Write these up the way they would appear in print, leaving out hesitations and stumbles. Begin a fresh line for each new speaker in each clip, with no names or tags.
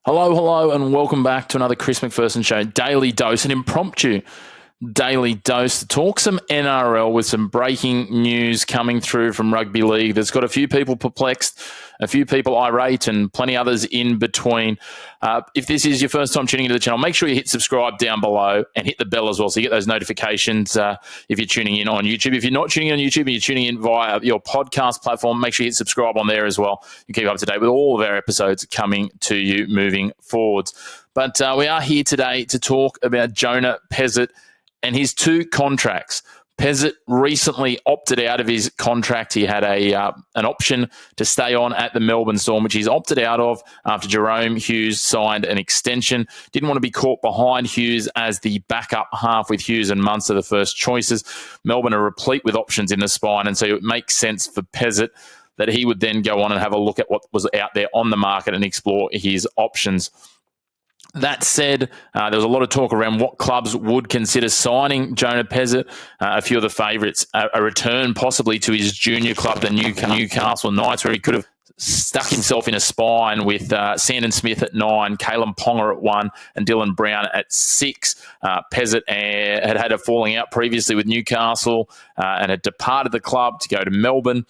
Hello, and welcome back to another Chris McPherson Show Daily Dose, an impromptu daily dose to talk some NRL with some breaking news coming through from rugby league that's got a few people perplexed, a few people irate, and plenty others in between. If this is your first time tuning into the channel, make sure you hit subscribe down below and hit the bell as well so you get those notifications if you're tuning in on YouTube. If you're not tuning in on YouTube and you're tuning in via your podcast platform, make sure you hit subscribe on there as well. You keep up to date with all of our episodes coming to you moving forwards. But we are here today to talk about Jonah Pezet and his two contracts. Pezet recently opted out of his contract. He had an option to stay on at the Melbourne Storm, which he's opted out of after Jerome Hughes signed an extension. Didn't want to be caught behind Hughes as the backup half with Hughes and Munster the first choices. Melbourne are replete with options in the spine, and so it makes sense for Pezet that he would then go on and have a look at what was out there on the market and explore his options. That said, there was a lot of talk around what clubs would consider signing Jonah Pezet. A few of the favourites, a return possibly to his junior club, the Newcastle Knights, where he could have stuck himself in a spine with Sandon Smith at 9, Kalen Ponga at 1, and Dylan Brown at 6. Pezet had a falling out previously with Newcastle and had departed the club to go to Melbourne.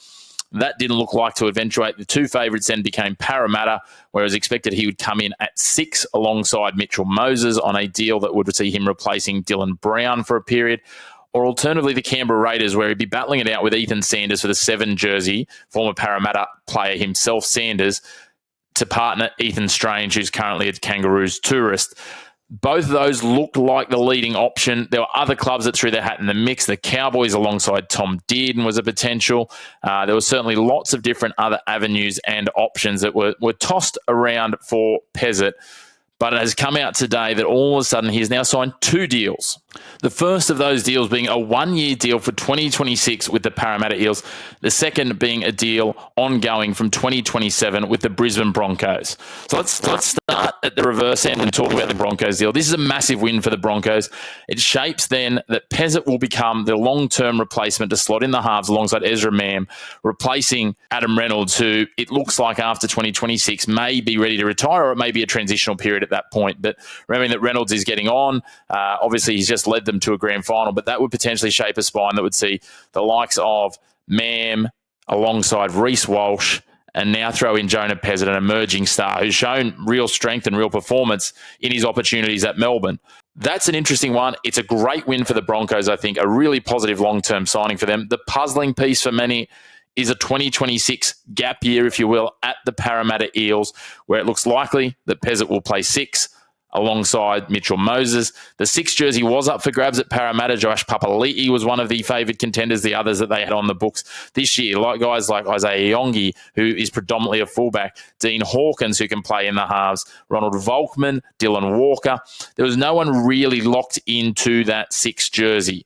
That didn't look like to eventuate. The two favourites then became Parramatta, where it was expected he would come in at 6 alongside Mitchell Moses on a deal that would see him replacing Dylan Brown for a period. Or alternatively, the Canberra Raiders, where he'd be battling it out with Ethan Sanders for the 7 jersey, former Parramatta player himself, Sanders, to partner Ethan Strange, who's currently a Kangaroos tourist. Both of those looked like the leading option. There were other clubs that threw their hat in the mix. The Cowboys alongside Tom Dearden was a potential. There were certainly lots of different other avenues and options that were tossed around for Pezet. But it has come out today that all of a sudden he has now signed 2 deals. The first of those deals being a 1-year deal for 2026 with the Parramatta Eels. The second being a deal ongoing from 2027 with the Brisbane Broncos. So let's start at the reverse end and talk about the Broncos deal. This is a massive win for the Broncos. It shapes then that Pezet will become the long-term replacement to slot in the halves alongside Ezra Mam, replacing Adam Reynolds, who it looks like after 2026 may be ready to retire, or it may be a transitional period at that point. But remembering that Reynolds is getting on, obviously he's just led them to a grand final, but that would potentially shape a spine that would see the likes of Mam alongside Reece Walsh, and now throw in Jonah Pezet, an emerging star who's shown real strength and real performance in his opportunities at Melbourne. That's an interesting one. It's a great win for the Broncos, I think, a really positive long-term signing for them. The puzzling piece for many is a 2026 gap year, if you will, at the Parramatta Eels, where it looks likely that Pezet will play 6 alongside Mitchell Moses. The 6 jersey was up for grabs at Parramatta. Josh Papali'i was one of the favoured contenders, the others that they had on the books this year, like guys like Isaiah Yongi, who is predominantly a fullback, Dean Hawkins, who can play in the halves, Ronald Volkman, Dylan Walker. There was no one really locked into that 6 jersey.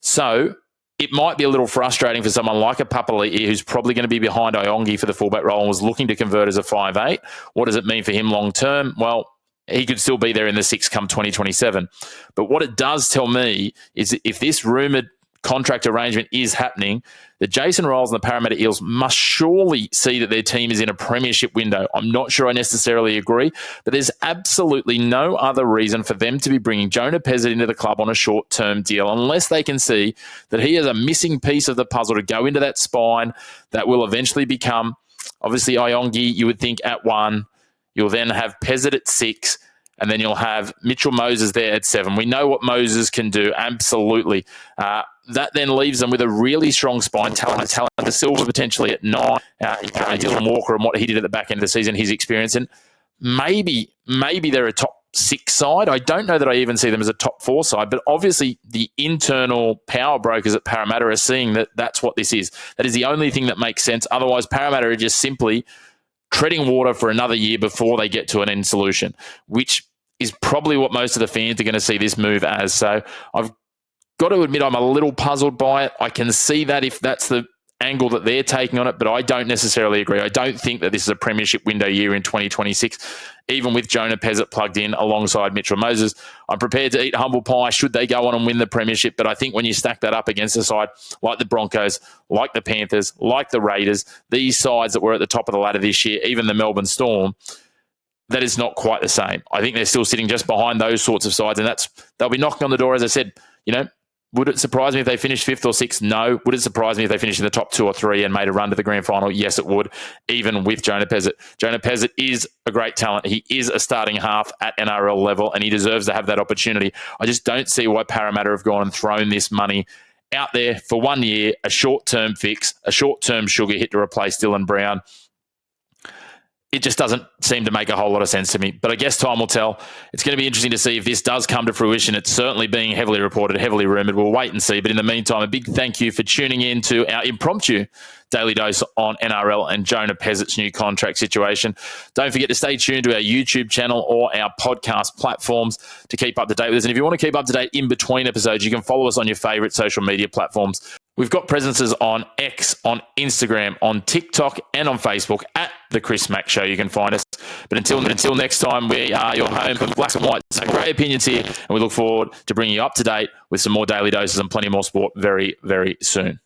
So it might be a little frustrating for someone like a Papali'i, who's probably going to be behind Iongi for the fullback role and was looking to convert as a 5'8". What does it mean for him long term? Well, he could still be there in the 6 come 2027. But what it does tell me is if this rumoured contract arrangement is happening, the Jason Ryles and the Parramatta Eels must surely see that their team is in a premiership window. I'm not sure I necessarily agree, but there's absolutely no other reason for them to be bringing Jonah Pezet into the club on a short-term deal unless they can see that he is a missing piece of the puzzle to go into that spine that will eventually become, obviously, Iongi, you would think, at 1. You'll then have Pezet at 6, and then you'll have Mitchell Moses there at 7. We know what Moses can do, absolutely. That then leaves them with a really strong spine, talent to Silva potentially at 9. Dylan Walker and what he did at the back end of the season, his experience. And maybe they're a top 6 side. I don't know that I even see them as a top 4 side, but obviously the internal power brokers at Parramatta are seeing that that's what this is. That is the only thing that makes sense. Otherwise, Parramatta are just simply treading water for another year before they get to an end solution, which is probably what most of the fans are going to see this move as. So I've got to admit I'm a little puzzled by it. I can see that if that's the angle that they're taking on it, but I don't necessarily agree. I don't think that this is a premiership window year in 2026, even with Jonah Pezet plugged in alongside Mitchell Moses. I'm prepared to eat humble pie should they go on and win the premiership, but I think when you stack that up against a side like the Broncos, like the Panthers, like the Raiders, these sides that were at the top of the ladder this year, even the Melbourne Storm, that is not quite the same. I think they're still sitting just behind those sorts of sides, and they'll be knocking on the door, as I said. Would it surprise me if they finished 5th or 6th? No. Would it surprise me if they finished in the top 2 or 3 and made a run to the grand final? Yes, it would, even with Jonah Pezzett. Jonah Pezzett is a great talent. He is a starting half at NRL level, and he deserves to have that opportunity. I just don't see why Parramatta have gone and thrown this money out there for 1 year, a short-term fix, a short-term sugar hit to replace Dylan Brown. It just doesn't seem to make a whole lot of sense to me. But I guess time will tell. It's going to be interesting to see if this does come to fruition. It's certainly being heavily reported, heavily rumoured. We'll wait and see. But in the meantime, a big thank you for tuning in to our impromptu Daily Dose on NRL and Jonah Pezzett's new contract situation. Don't forget to stay tuned to our YouTube channel or our podcast platforms to keep up to date with us. And if you want to keep up to date in between episodes, you can follow us on your favourite social media platforms. We've got presences on X, on Instagram, on TikTok, and on Facebook at The Chris Mack Show. You can find us. But until next time, we are your home for Blacks and Whites. Great opinions here, and we look forward to bringing you up to date with some more daily doses and plenty more sport very, very soon.